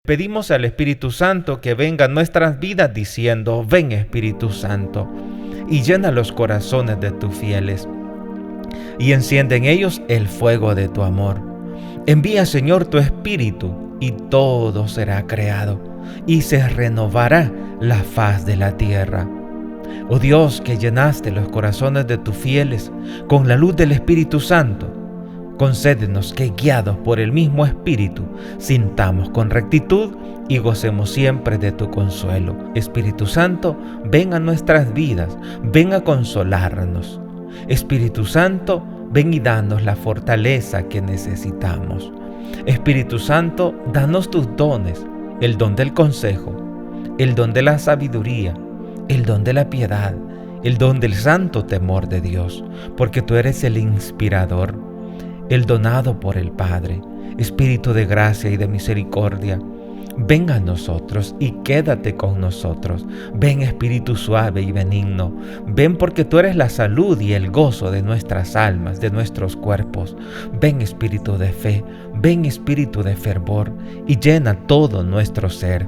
Pedimos al Espíritu Santo que venga a nuestras vidas diciendo: ven Espíritu Santo, y llena los corazones de tus fieles, y enciende en ellos el fuego de tu amor. Envía, Señor, tu Espíritu, y todo será creado, y se renovará la faz de la tierra. Oh Dios, que llenaste los corazones de tus fieles con la luz del Espíritu Santo, concédenos que, guiados por el mismo Espíritu, sintamos con rectitud y gocemos siempre de tu consuelo. Espíritu Santo, ven a nuestras vidas, ven a consolarnos. Espíritu Santo, ven y danos la fortaleza que necesitamos. Espíritu Santo, danos tus dones, el don del consejo, el don de la sabiduría, el don de la piedad, el don del santo temor de Dios, porque tú eres el inspirador, el donado por el Padre. Espíritu de gracia y de misericordia, ven a nosotros y quédate con nosotros. Ven, Espíritu suave y benigno, ven, porque tú eres la salud y el gozo de nuestras almas, de nuestros cuerpos. Ven, Espíritu de fe, ven, Espíritu de fervor, y llena todo nuestro ser.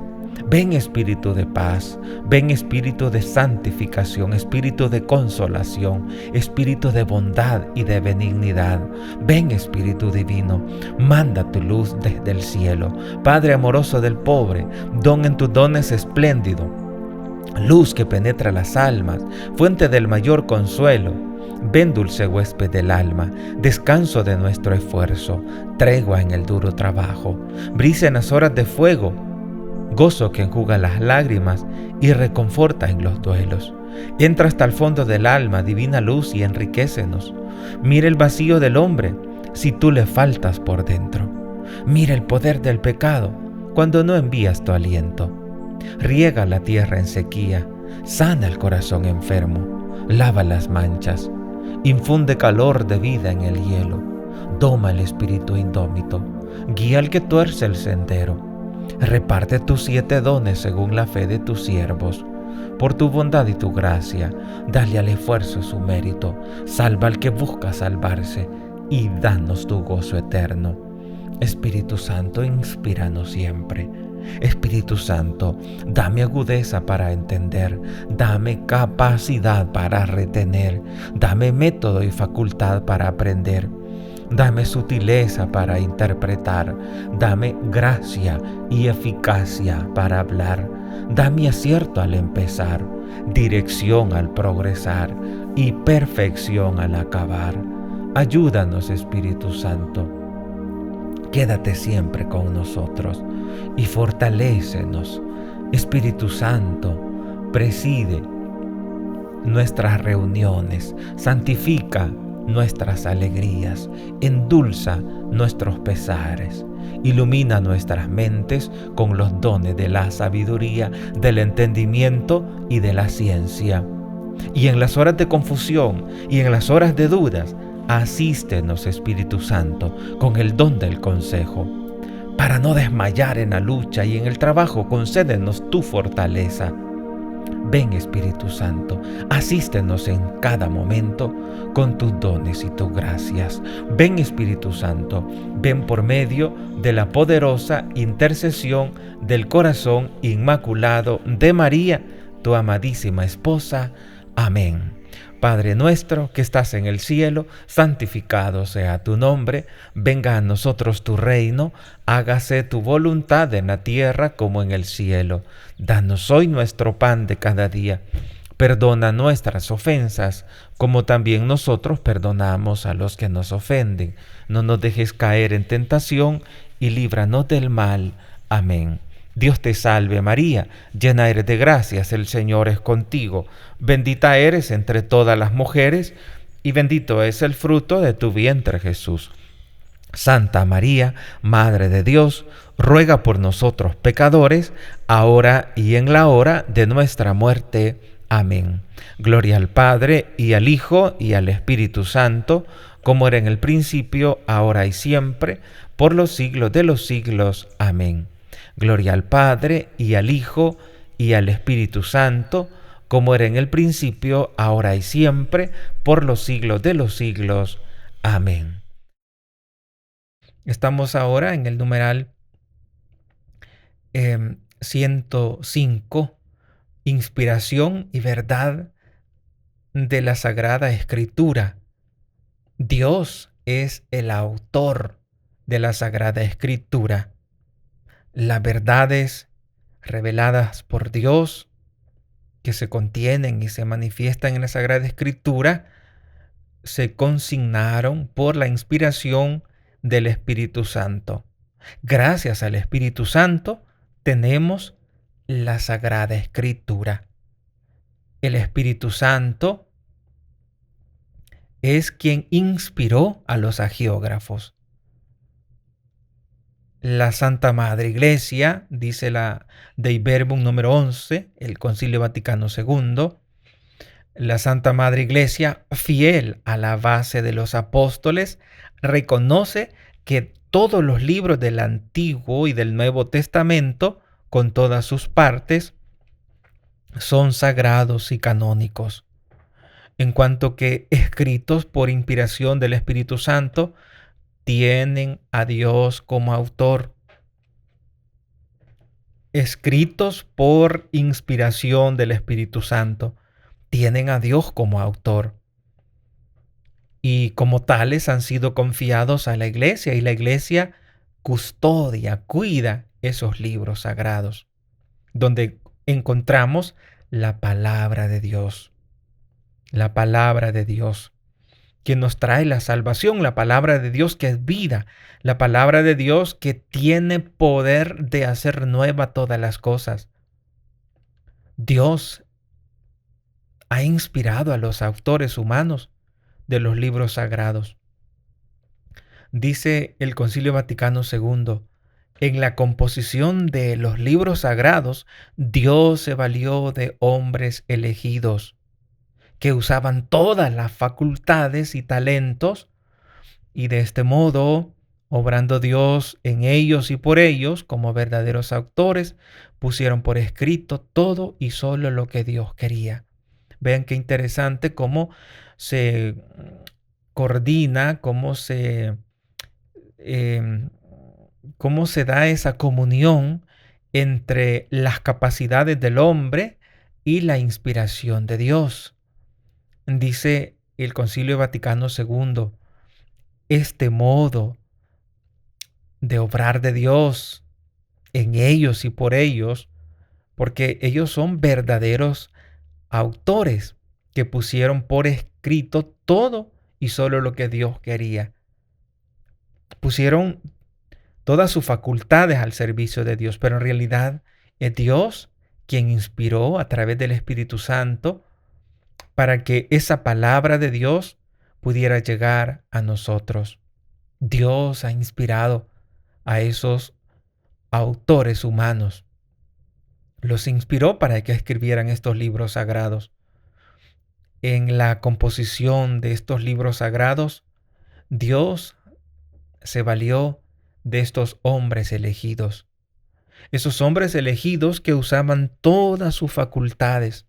Ven, Espíritu de paz, ven, Espíritu de santificación, Espíritu de consolación, Espíritu de bondad y de benignidad. Ven, Espíritu divino, manda tu luz desde el cielo. Padre amoroso del pobre, don en tus dones espléndido, luz que penetra las almas, fuente del mayor consuelo. Ven, dulce huésped del alma, descanso de nuestro esfuerzo, tregua en el duro trabajo, brisa en las horas de fuego, gozo que enjuga las lágrimas y reconforta en los duelos. Entra hasta el fondo del alma, divina luz, y enriquécenos. Mira el vacío del hombre si tú le faltas por dentro. Mira el poder del pecado cuando no envías tu aliento. Riega la tierra en sequía, sana el corazón enfermo, lava las manchas, infunde calor de vida en el hielo, doma el espíritu indómito, guía al que tuerce el sendero. Reparte tus 7 dones según la fe de tus siervos. Por tu bondad y tu gracia, dale al esfuerzo su mérito. Salva al que busca salvarse y danos tu gozo eterno. Espíritu Santo, inspíranos siempre. Espíritu Santo, dame agudeza para entender, dame capacidad para retener, dame método y facultad para aprender. Dame sutileza para interpretar, dame gracia y eficacia para hablar, dame acierto al empezar, dirección al progresar y perfección al acabar. Ayúdanos, Espíritu Santo. Quédate siempre con nosotros y fortalécenos. Espíritu Santo, preside nuestras reuniones, santifica nuestras alegrías, endulza nuestros pesares, ilumina nuestras mentes con los dones de la sabiduría, del entendimiento y de la ciencia. Y en las horas de confusión y en las horas de dudas, asístenos, Espíritu Santo, con el don del consejo. Para no desmayar en la lucha y en el trabajo, concédenos tu fortaleza. Ven, Espíritu Santo, asístenos en cada momento con tus dones y tus gracias. Ven, Espíritu Santo, ven por medio de la poderosa intercesión del corazón inmaculado de María, tu amadísima esposa. Amén. Padre nuestro que estás en el cielo, santificado sea tu nombre. Venga a nosotros tu reino, hágase tu voluntad en la tierra como en el cielo. Danos hoy nuestro pan de cada día. Perdona nuestras ofensas, como también nosotros perdonamos a los que nos ofenden. No nos dejes caer en tentación y líbranos del mal. Amén. Dios te salve María, llena eres de gracias, el Señor es contigo. Bendita eres entre todas las mujeres, y bendito es el fruto de tu vientre Jesús. Santa María, Madre de Dios, ruega por nosotros pecadores, ahora y en la hora de nuestra muerte. Amén. Gloria al Padre, y al Hijo, y al Espíritu Santo, como era en el principio, ahora y siempre, por los siglos de los siglos. Amén. Gloria al Padre, y al Hijo, y al Espíritu Santo, como era en el principio, ahora y siempre, por los siglos de los siglos. Amén. Estamos ahora en el numeral 105, inspiración y verdad de la Sagrada Escritura. Dios es el autor de la Sagrada Escritura. Las verdades reveladas por Dios que se contienen y se manifiestan en la Sagrada Escritura se consignaron por la inspiración del Espíritu Santo. Gracias al Espíritu Santo tenemos la Sagrada Escritura. El Espíritu Santo es quien inspiró a los agiógrafos. La Santa Madre Iglesia, dice la Dei Verbum número 11, el Concilio Vaticano II, la Santa Madre Iglesia, fiel a la base de los apóstoles, reconoce que todos los libros del Antiguo y del Nuevo Testamento, con todas sus partes, son sagrados y canónicos, en cuanto que escritos por inspiración del Espíritu Santo, tienen a Dios como autor. Escritos por inspiración del Espíritu Santo, tienen a Dios como autor. Y como tales han sido confiados a la Iglesia, y la Iglesia custodia, cuida esos libros sagrados, donde encontramos la palabra de Dios. La palabra de Dios, que nos trae la salvación, la palabra de Dios que es vida, la palabra de Dios que tiene poder de hacer nueva todas las cosas. Dios ha inspirado a los autores humanos de los libros sagrados. Dice el Concilio Vaticano II, en la composición de los libros sagrados, Dios se valió de hombres elegidos que usaban todas las facultades y talentos, y de este modo, obrando Dios en ellos y por ellos, como verdaderos autores, pusieron por escrito todo y solo lo que Dios quería. Vean qué interesante cómo se coordina, cómo se da esa comunión entre las capacidades del hombre y la inspiración de Dios. Dice el Concilio Vaticano II, este modo de obrar de Dios en ellos y por ellos, porque ellos son verdaderos autores que pusieron por escrito todo y solo lo que Dios quería. Pusieron todas sus facultades al servicio de Dios, pero en realidad es Dios quien inspiró a través del Espíritu Santo para que esa palabra de Dios pudiera llegar a nosotros. Dios ha inspirado a esos autores humanos. Los inspiró para que escribieran estos libros sagrados. En la composición de estos libros sagrados, Dios se valió de estos hombres elegidos. Esos hombres elegidos que usaban todas sus facultades.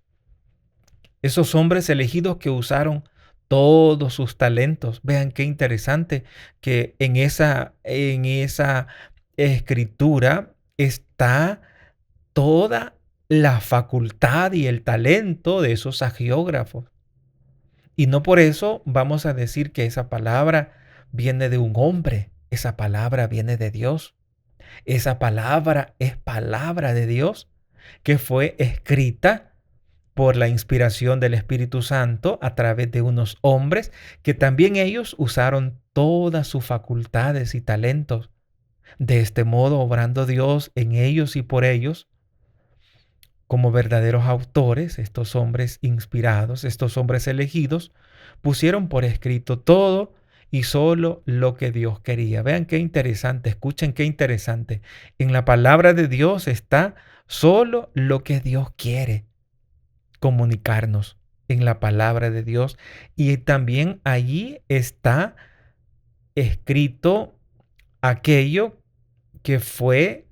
Esos hombres elegidos que usaron todos sus talentos. Vean qué interesante que en esa escritura está toda la facultad y el talento de esos agiógrafos. Y no por eso vamos a decir que esa palabra viene de un hombre. Esa palabra viene de Dios. Esa palabra es palabra de Dios que fue escrita por la inspiración del Espíritu Santo a través de unos hombres que también ellos usaron todas sus facultades y talentos. De este modo, obrando Dios en ellos y por ellos, como verdaderos autores, estos hombres inspirados, estos hombres elegidos, pusieron por escrito todo y solo lo que Dios quería. Vean qué interesante, escuchen qué interesante. En la palabra de Dios está solo lo que Dios quiere comunicarnos, en la palabra de Dios, y también allí está escrito aquello que fue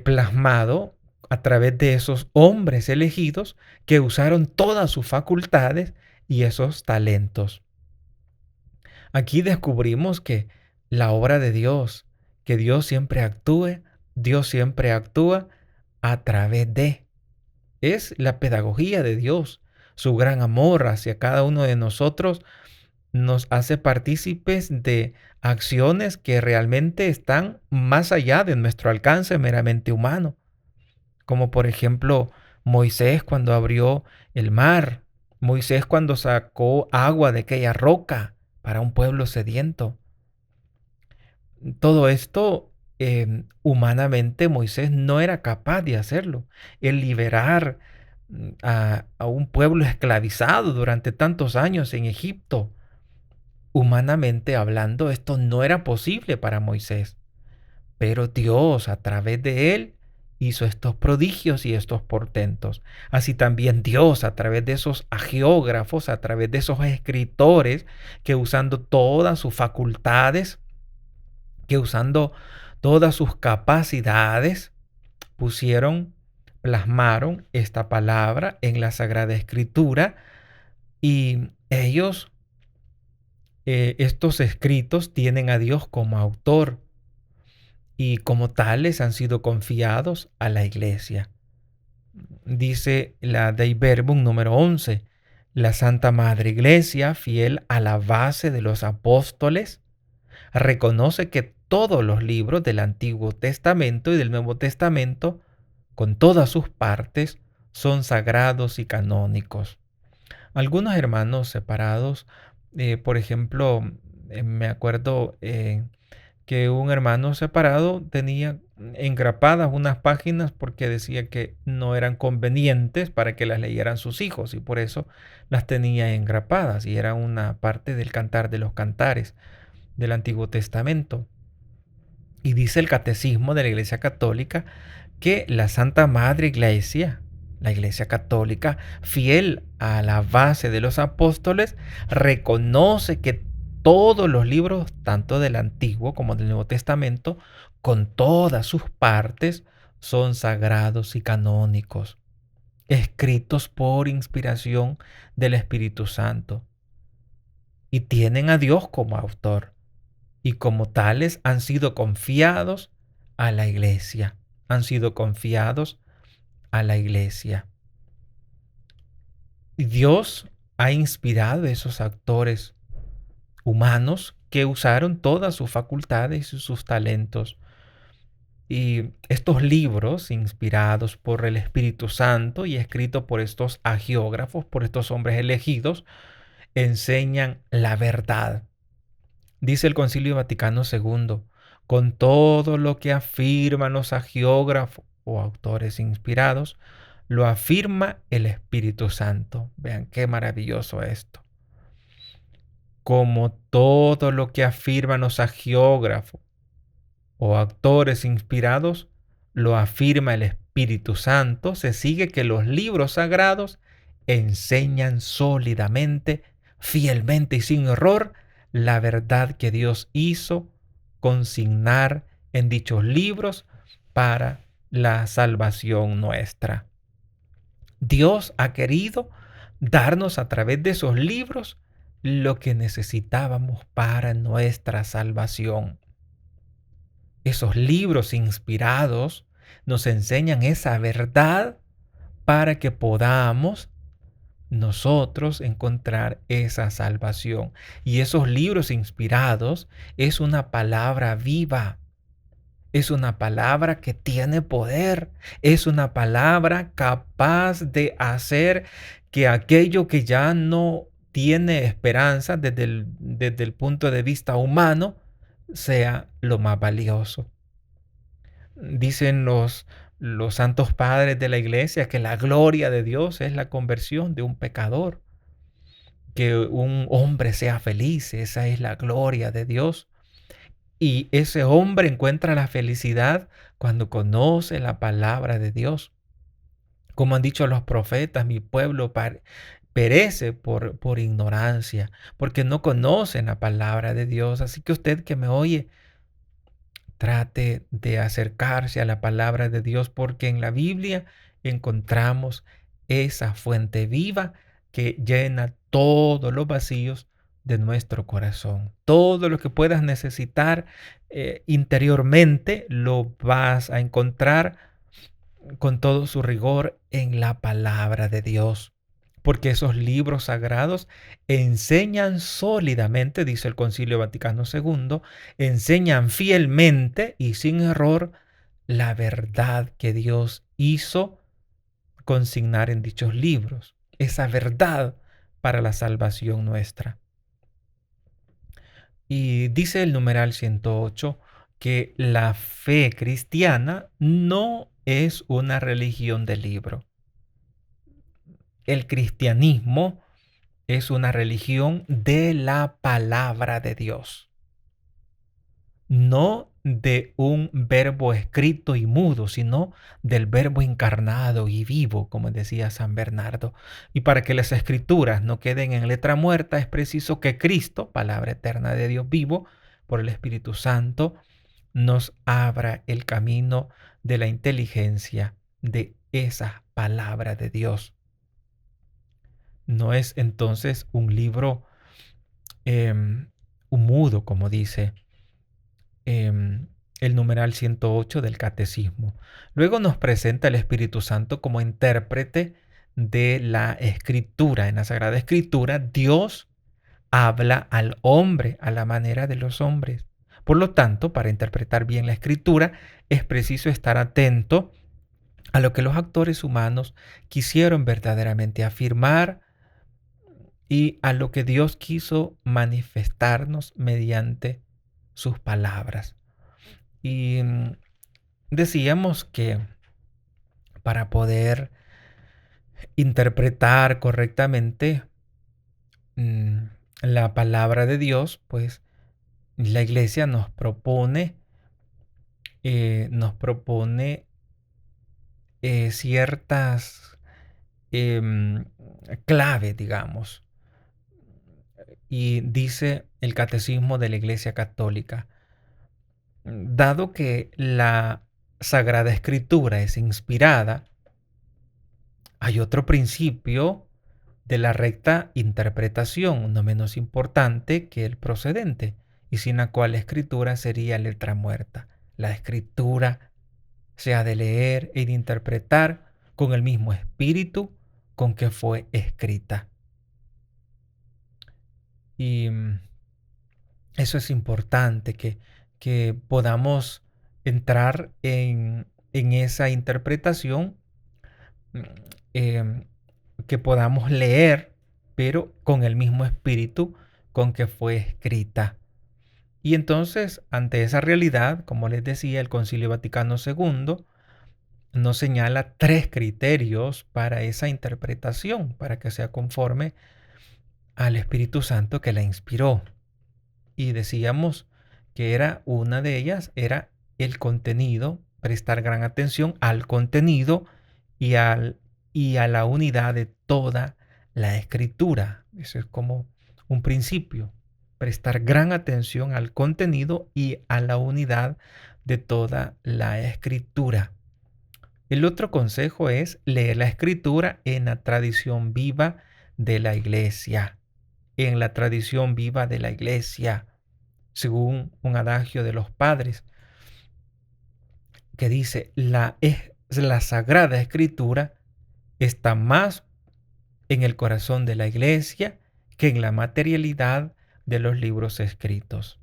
plasmado a través de esos hombres elegidos que usaron todas sus facultades y esos talentos. Aquí descubrimos que la obra de Dios, que Dios siempre actúe Dios siempre actúa a través de. Es la pedagogía de Dios. Su gran amor hacia cada uno de nosotros nos hace partícipes de acciones que realmente están más allá de nuestro alcance meramente humano. Como por ejemplo Moisés cuando abrió el mar, Moisés cuando sacó agua de aquella roca para un pueblo sediento. Todo esto, humanamente Moisés no era capaz de hacerlo. El liberar a un pueblo esclavizado durante tantos años en Egipto, humanamente hablando, esto no era posible para Moisés. Pero Dios, a través de él, hizo estos prodigios y estos portentos. Así también Dios, a través de esos agiógrafos, a través de esos escritores, que usando todas sus facultades, que usando todas sus capacidades, plasmaron esta palabra en la Sagrada Escritura, y ellos, estos escritos, tienen a Dios como autor y como tales han sido confiados a la Iglesia. Dice la Dei Verbum número 11, la Santa Madre Iglesia, fiel a la base de los apóstoles, reconoce que todos los libros del Antiguo Testamento y del Nuevo Testamento, con todas sus partes, son sagrados y canónicos. Algunos hermanos separados, por ejemplo, me acuerdo que un hermano separado tenía engrapadas unas páginas porque decía que no eran convenientes para que las leyeran sus hijos, y por eso las tenía engrapadas, y era una parte del Cantar de los Cantares del Antiguo Testamento. Y dice el Catecismo de la Iglesia Católica que la Santa Madre Iglesia, la Iglesia Católica, fiel a la base de los apóstoles, reconoce que todos los libros, tanto del Antiguo como del Nuevo Testamento, con todas sus partes, son sagrados y canónicos, escritos por inspiración del Espíritu Santo, y tienen a Dios como autor, y como tales han sido confiados a la Iglesia. Han sido confiados a la Iglesia. Y Dios ha inspirado a esos actores humanos que usaron todas sus facultades y sus talentos. Y estos libros, inspirados por el Espíritu Santo y escritos por estos agiógrafos, por estos hombres elegidos, enseñan la verdad. Dice el Concilio Vaticano II, con todo lo que afirman los agiógrafos o autores inspirados, lo afirma el Espíritu Santo. Vean qué maravilloso esto. Como todo lo que afirman los agiógrafos o autores inspirados, lo afirma el Espíritu Santo, se sigue que los libros sagrados enseñan sólidamente, fielmente y sin error la verdad que Dios hizo consignar en dichos libros para la salvación nuestra. Dios ha querido darnos a través de esos libros lo que necesitábamos para nuestra salvación. Esos libros inspirados nos enseñan esa verdad para que podamos nosotros encontrar esa salvación. Y esos libros inspirados es una palabra viva, es una palabra que tiene poder, es una palabra capaz de hacer que aquello que ya no tiene esperanza desde el punto de vista humano sea lo más valioso. Dicen los santos padres de la iglesia que la gloria de Dios es la conversión de un pecador, que un hombre sea feliz, esa es la gloria de Dios. Y ese hombre encuentra la felicidad cuando conoce la palabra de Dios. Como han dicho los profetas, mi pueblo perece por ignorancia, porque no conocen la palabra de Dios. Así que usted que me oye, trate de acercarse a la palabra de Dios, porque en la Biblia encontramos esa fuente viva que llena todos los vacíos de nuestro corazón. Todo lo que puedas necesitar interiormente lo vas a encontrar con todo su rigor en la palabra de Dios. Porque esos libros sagrados enseñan sólidamente, dice el Concilio Vaticano II, enseñan fielmente y sin error la verdad que Dios hizo consignar en dichos libros. Esa verdad para la salvación nuestra. Y dice el numeral 108 que la fe cristiana no es una religión de libro. El cristianismo es una religión de la palabra de Dios, no de un verbo escrito y mudo, sino del verbo encarnado y vivo, como decía San Bernardo. Y para que las escrituras no queden en letra muerta, es preciso que Cristo, palabra eterna de Dios vivo, por el Espíritu Santo, nos abra el camino de la inteligencia de esa palabra de Dios. No es entonces un libro un mudo, como dice el numeral 108 del Catecismo. Luego nos presenta el Espíritu Santo como intérprete de la Escritura. En la Sagrada Escritura, Dios habla al hombre a la manera de los hombres. Por lo tanto, para interpretar bien la Escritura, es preciso estar atento a lo que los actores humanos quisieron verdaderamente afirmar y a lo que Dios quiso manifestarnos mediante sus palabras. Y decíamos que para poder interpretar correctamente la palabra de Dios, pues la Iglesia nos propone ciertas claves, digamos. Y dice el Catecismo de la Iglesia Católica: dado que la Sagrada Escritura es inspirada, hay otro principio de la recta interpretación, no menos importante que el procedente, y sin la cual la escritura sería letra muerta. La escritura se ha de leer y de interpretar con el mismo espíritu con que fue escrita. Y eso es importante, que podamos entrar en esa interpretación, que podamos leer, pero con el mismo espíritu con que fue escrita. Y entonces, ante esa realidad, como les decía, el Concilio Vaticano II nos señala 3 criterios para esa interpretación, para que sea conforme al Espíritu Santo que la inspiró. Y decíamos que era una de ellas, era el contenido, prestar gran atención al contenido y a la unidad de toda la Escritura. Eso es como un principio, prestar gran atención al contenido y a la unidad de toda la Escritura. El otro consejo es leer la Escritura en la tradición viva de la Iglesia. En la tradición viva de la Iglesia, según un adagio de los padres, que dice: la Sagrada Escritura está más en el corazón de la Iglesia que en la materialidad de los libros escritos.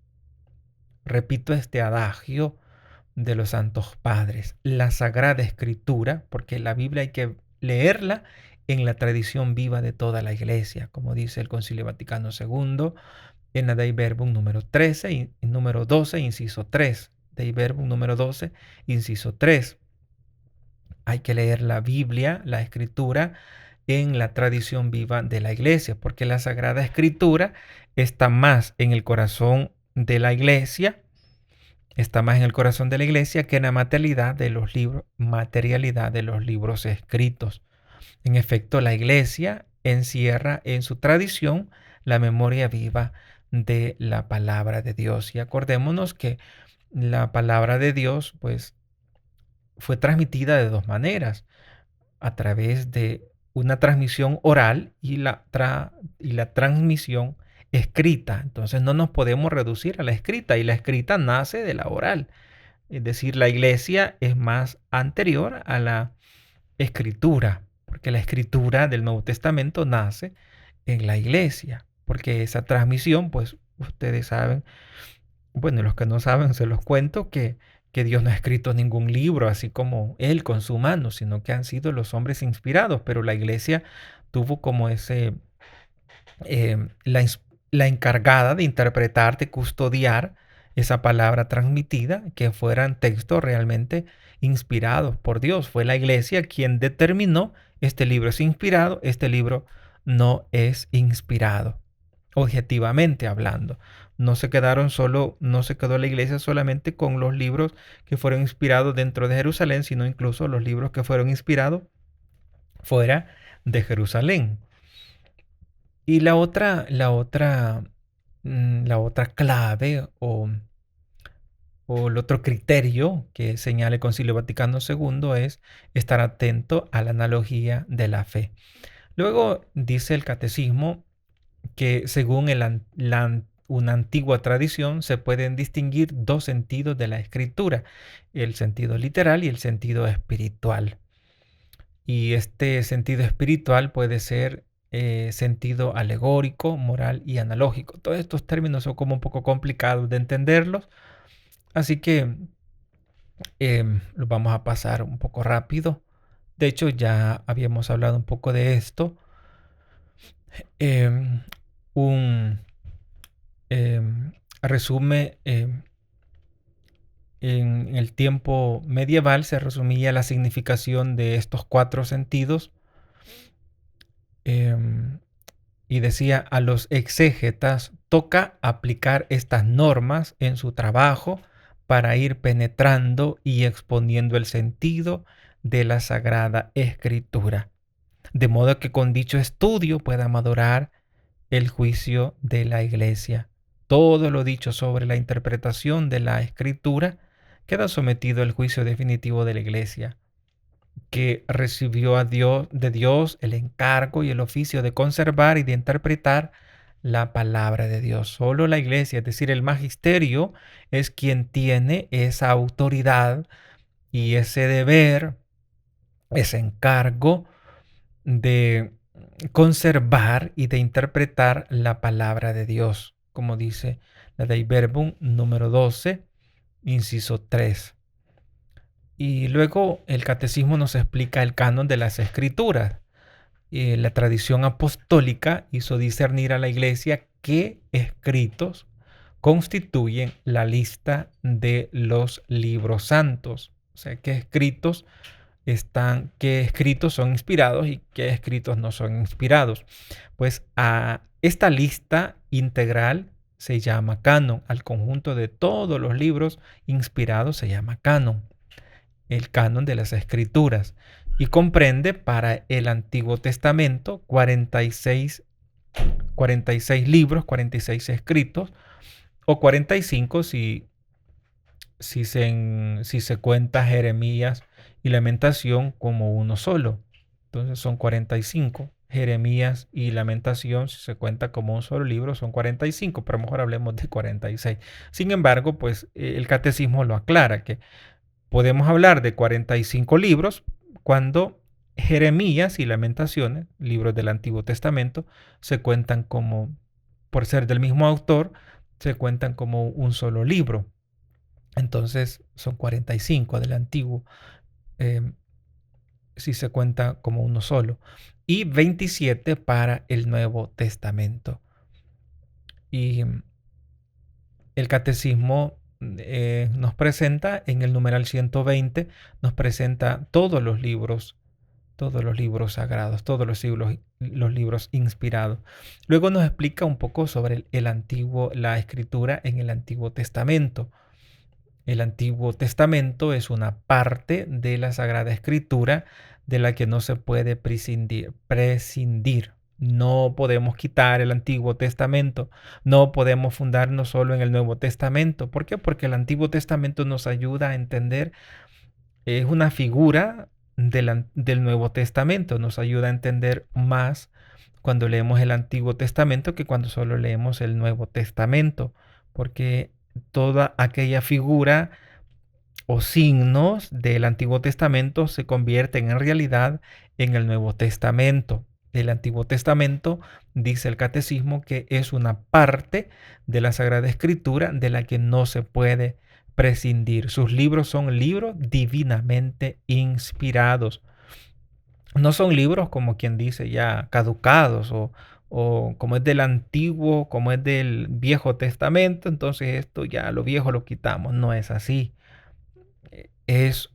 Repito este adagio de los santos padres: la Sagrada Escritura, porque la Biblia hay que leerla en la tradición viva de toda la Iglesia, como dice el Concilio Vaticano II, en la Dei Verbum número 13 y número 12, inciso 3. Dei Verbum número 12, inciso 3. Hay que leer la Biblia, la Escritura, en la tradición viva de la Iglesia, porque la Sagrada Escritura está más en el corazón de la Iglesia, que en la materialidad de los libros escritos. En efecto, la Iglesia encierra en su tradición la memoria viva de la palabra de Dios. Y acordémonos que la palabra de Dios, pues, fue transmitida de 2 maneras: a través de una transmisión oral y la transmisión escrita. Entonces no nos podemos reducir a la escrita, y la escrita nace de la oral. Es decir, la iglesia es más anterior a la escritura, porque la escritura del Nuevo Testamento nace en la iglesia, porque esa transmisión, pues ustedes saben, bueno, los que no saben se los cuento que Dios no ha escrito ningún libro así como Él con su mano, sino que han sido los hombres inspirados, pero la iglesia tuvo como la encargada de interpretar, de custodiar esa palabra transmitida, que fueran textos realmente inspirados por Dios. Fue la iglesia quien determinó: este libro es inspirado, este libro no es inspirado, objetivamente hablando. No se quedó la iglesia solamente con los libros que fueron inspirados dentro de Jerusalén, sino incluso los libros que fueron inspirados fuera de Jerusalén. Y la otra clave o el otro criterio que señala el Concilio Vaticano II es estar atento a la analogía de la fe. Luego dice el Catecismo que según una antigua tradición se pueden distinguir dos sentidos de la escritura: el sentido literal y el sentido espiritual. Y este sentido espiritual puede ser sentido alegórico, moral y analógico. Todos estos términos son como un poco complicados de entenderlos, así que los vamos a pasar un poco rápido. De hecho, ya habíamos hablado un poco de esto. Un resumen: en el tiempo medieval se resumía la significación de estos cuatro sentidos, y decía: a los exégetas toca aplicar estas normas en su trabajo para ir penetrando y exponiendo el sentido de la Sagrada Escritura, de modo que con dicho estudio pueda madurar el juicio de la Iglesia. Todo lo dicho sobre la interpretación de la Escritura queda sometido al juicio definitivo de la Iglesia, que recibió de Dios el encargo y el oficio de conservar y de interpretar la palabra de Dios. Solo la Iglesia, es decir, el magisterio, es quien tiene esa autoridad y ese deber, ese encargo de conservar y de interpretar la palabra de Dios, como dice la Dei Verbum número 12, inciso 3. Y luego el Catecismo nos explica el canon de las Escrituras. La tradición apostólica hizo discernir a la Iglesia qué escritos constituyen la lista de los libros santos. O sea, qué escritos son inspirados y qué escritos no son inspirados. Pues a esta lista integral se llama canon. Al conjunto de todos los libros inspirados se llama canon, el canon de las Escrituras, y comprende para el Antiguo Testamento 46 libros, 46 escritos, o 45 si se cuenta Jeremías y Lamentación como uno solo. Entonces son 45. Jeremías y Lamentación, si se cuenta como un solo libro, son 45, pero mejor hablemos de 46. Sin embargo, pues el Catecismo lo aclara, que podemos hablar de 45 libros cuando Jeremías y Lamentaciones, libros del Antiguo Testamento, se cuentan como, por ser del mismo autor, se cuentan como un solo libro. Entonces son 45 del Antiguo, si se cuenta como uno solo, y 27 para el Nuevo Testamento. Y el Catecismo nos presenta en el numeral 120, nos presenta todos los libros sagrados, todos los libros inspirados. Luego nos explica un poco sobre la escritura en el Antiguo Testamento. El Antiguo Testamento es una parte de la Sagrada Escritura de la que no se puede prescindir. No podemos quitar el Antiguo Testamento, no podemos fundarnos solo en el Nuevo Testamento. ¿Por qué? Porque el Antiguo Testamento nos ayuda a entender, es una figura del Nuevo Testamento, nos ayuda a entender más cuando leemos el Antiguo Testamento que cuando solo leemos el Nuevo Testamento, porque toda aquella figura o signos del Antiguo Testamento se convierten en realidad en el Nuevo Testamento. El Antiguo Testamento, dice el Catecismo, que es una parte de la Sagrada Escritura de la que no se puede prescindir. Sus libros son libros divinamente inspirados. No son libros como quien dice ya caducados o como es del Antiguo, como es del Viejo Testamento, entonces esto ya lo viejo lo quitamos. No es así. Es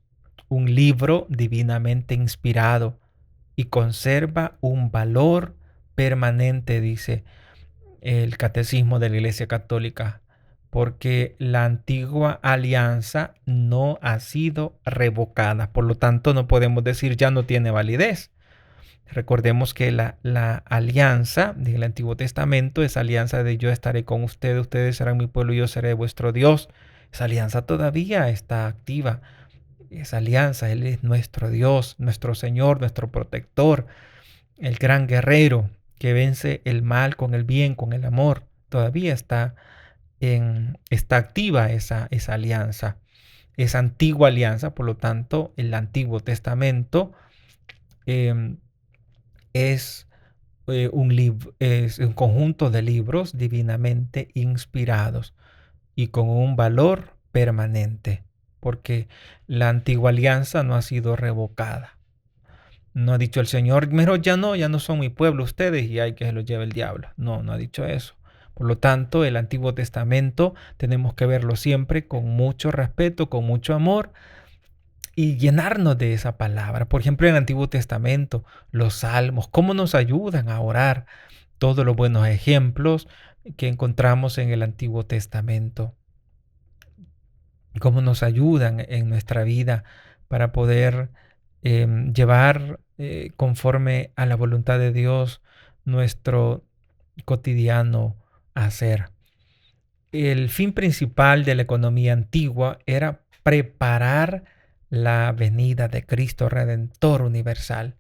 un libro divinamente inspirado y conserva un valor permanente, dice el Catecismo de la Iglesia Católica, porque la antigua alianza no ha sido revocada. Por lo tanto, no podemos decir ya no tiene validez. Recordemos que la alianza del Antiguo Testamento es alianza de yo estaré con ustedes, ustedes serán mi pueblo y yo seré vuestro Dios. Esa alianza todavía está activa. Esa alianza, Él es nuestro Dios, nuestro Señor, nuestro protector, el gran guerrero que vence el mal con el bien, con el amor. Todavía está activa esa alianza, esa antigua alianza. Por lo tanto, el Antiguo Testamento eh, es, es un conjunto de libros divinamente inspirados y con un valor permanente, porque la antigua alianza no ha sido revocada. No ha dicho el Señor, pero ya no son mi pueblo ustedes y hay que se los lleve el diablo. No, no ha dicho eso. Por lo tanto, el Antiguo Testamento tenemos que verlo siempre con mucho respeto, con mucho amor y llenarnos de esa palabra. Por ejemplo, en el Antiguo Testamento, los salmos, cómo nos ayudan a orar. Todos los buenos ejemplos que encontramos en el Antiguo Testamento. Cómo nos ayudan en nuestra vida para poder llevar conforme a la voluntad de Dios nuestro cotidiano hacer. El fin principal de la economía antigua era preparar la venida de Cristo Redentor universal.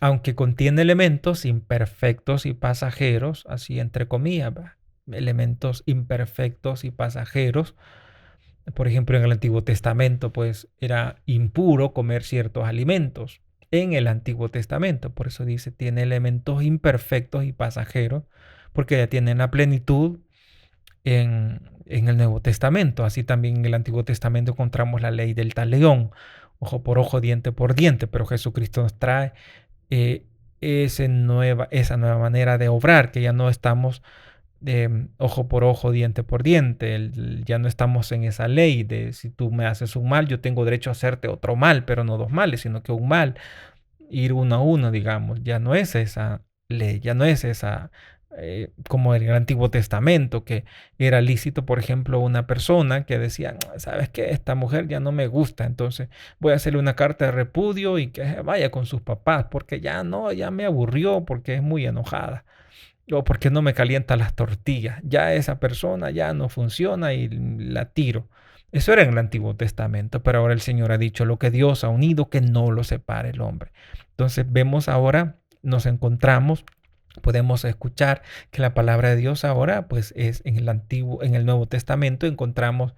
Aunque contiene elementos imperfectos y pasajeros, así entre comillas, elementos imperfectos y pasajeros. Por ejemplo, en el Antiguo Testamento, pues era impuro comer ciertos alimentos. En el Antiguo Testamento, por eso dice, tiene elementos imperfectos y pasajeros, porque ya tienen la plenitud en el Nuevo Testamento. Así también en el Antiguo Testamento encontramos la ley del talión, ojo por ojo, diente por diente, pero Jesucristo nos trae esa nueva manera de obrar, que ya no estamos ojo por ojo, diente por diente. Ya no estamos en esa ley de si tú me haces un mal, yo tengo derecho a hacerte otro mal, pero no dos males, sino que un mal, ir uno a uno, digamos. Ya no es esa ley, ya no es esa, como en el Antiguo Testamento, que era lícito, por ejemplo, una persona que decía, ¿sabes qué? Esta mujer ya no me gusta, entonces voy a hacerle una carta de repudio y que vaya con sus papás, porque ya no, ya me aburrió, porque es muy enojada. O porque no me calienta las tortillas. Ya esa persona ya no funciona y la tiro. Eso era en el Antiguo Testamento, pero ahora el Señor ha dicho lo que Dios ha unido, que no lo separe el hombre. Entonces vemos ahora, nos encontramos, podemos escuchar que la palabra de Dios ahora, pues es en el Nuevo Testamento encontramos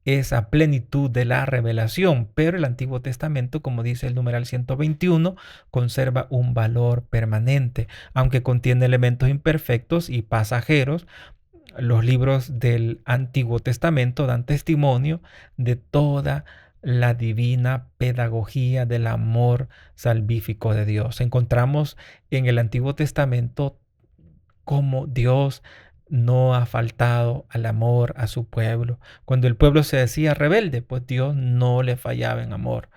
esa plenitud de la revelación, pero el Antiguo Testamento, como dice el numeral 121, conserva un valor permanente, aunque contiene elementos imperfectos y pasajeros. Los libros del Antiguo Testamento dan testimonio de toda la divina pedagogía del amor salvífico de Dios. Encontramos en el Antiguo Testamento cómo Dios no ha faltado al amor a su pueblo. Cuando el pueblo se decía rebelde, pues Dios no le fallaba en amor.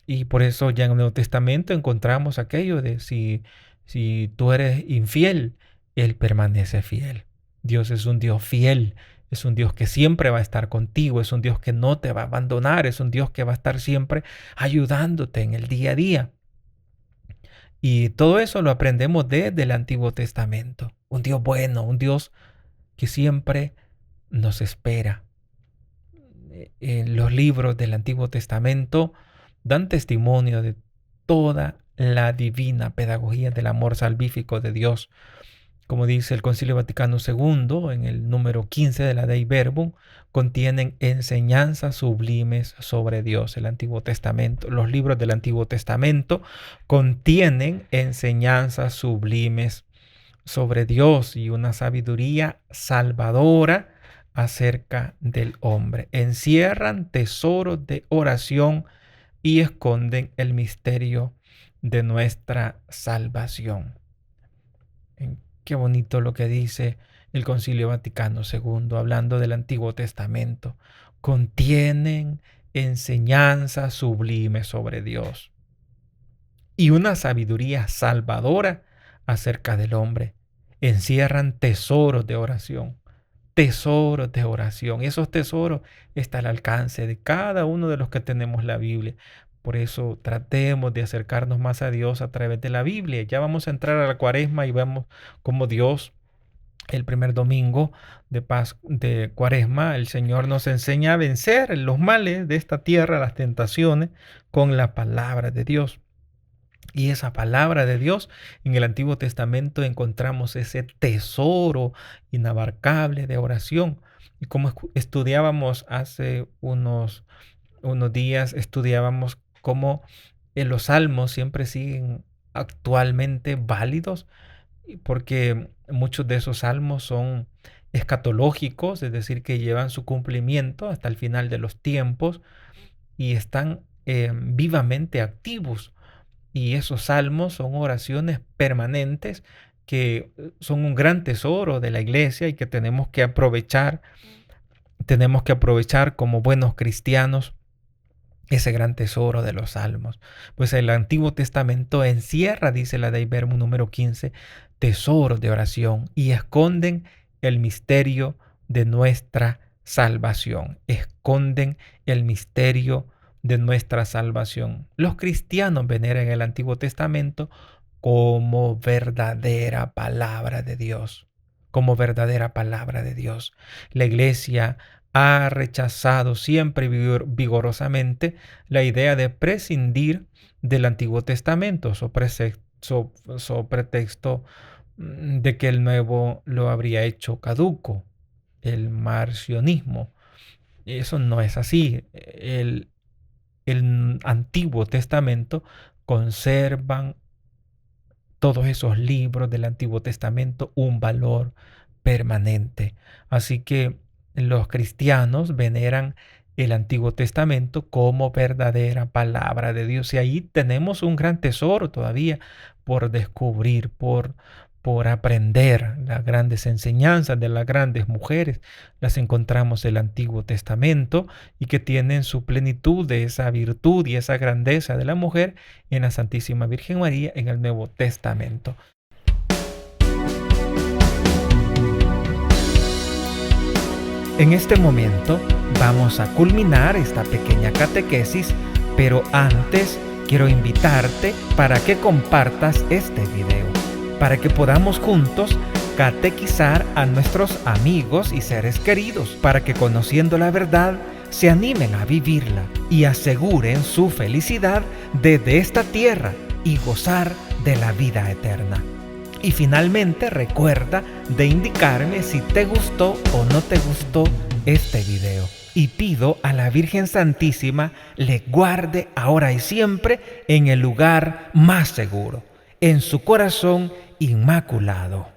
Y por eso ya en el Nuevo Testamento encontramos aquello de si tú eres infiel, Él permanece fiel. Dios es un Dios fiel, es un Dios que siempre va a estar contigo, es un Dios que no te va a abandonar, es un Dios que va a estar siempre ayudándote en el día a día. Y todo eso lo aprendemos desde el Antiguo Testamento. Un Dios bueno, un Dios que siempre nos espera. Los libros del Antiguo Testamento dan testimonio de toda la divina pedagogía del amor salvífico de Dios. Como dice el Concilio Vaticano II, en el número 15 de la Dei Verbum, contienen enseñanzas sublimes sobre Dios. El Antiguo Testamento, los libros del Antiguo Testamento contienen enseñanzas sublimes sobre Dios y una sabiduría salvadora acerca del hombre. Encierran tesoros de oración y esconden el misterio de nuestra salvación. Qué bonito lo que dice el Concilio Vaticano II, hablando del Antiguo Testamento. Contienen enseñanzas sublimes sobre Dios y una sabiduría salvadora acerca del hombre. Encierran tesoros de oración. Tesoros de oración. Esos tesoros están al alcance de cada uno de los que tenemos la Biblia. Por eso tratemos de acercarnos más a Dios a través de la Biblia. Ya vamos a entrar a la Cuaresma y vemos cómo Dios, el primer domingo de Cuaresma, el Señor nos enseña a vencer los males de esta tierra, las tentaciones, con la palabra de Dios. Y esa palabra de Dios, en el Antiguo Testamento encontramos ese tesoro inabarcable de oración. Y como estudiábamos hace unos días, estudiábamos cómo los salmos siempre siguen actualmente válidos, porque muchos de esos salmos son escatológicos, es decir, que llevan su cumplimiento hasta el final de los tiempos y están vivamente activos. Y esos salmos son oraciones permanentes que son un gran tesoro de la iglesia y que tenemos que aprovechar como buenos cristianos ese gran tesoro de los salmos. Pues el Antiguo Testamento encierra, dice la Dei Verbum número 15, tesoros de oración y esconden el misterio de nuestra salvación. Esconden el misterio de nuestra salvación. Los cristianos veneran el Antiguo Testamento como verdadera palabra de Dios. Como verdadera palabra de Dios. La iglesia ha rechazado siempre vigorosamente la idea de prescindir del Antiguo Testamento sobre pretexto de que el Nuevo lo habría hecho caduco, el marcionismo. Eso no es así. El Antiguo Testamento conservan todos esos libros del Antiguo Testamento un valor permanente. Así que los cristianos veneran el Antiguo Testamento como verdadera palabra de Dios. Y ahí tenemos un gran tesoro todavía por descubrir, por aprender. Las grandes enseñanzas de las grandes mujeres las encontramos en el Antiguo Testamento y que tienen su plenitud de esa virtud y esa grandeza de la mujer en la Santísima Virgen María en el Nuevo Testamento. En este momento vamos a culminar esta pequeña catequesis, pero antes quiero invitarte para que compartas este video, para que podamos juntos catequizar a nuestros amigos y seres queridos, para que conociendo la verdad se animen a vivirla y aseguren su felicidad desde esta tierra y gozar de la vida eterna. Y finalmente recuerda de indicarme si te gustó o no te gustó este video. Y pido a la Virgen Santísima le guarde ahora y siempre en el lugar más seguro, en su corazón inmaculado.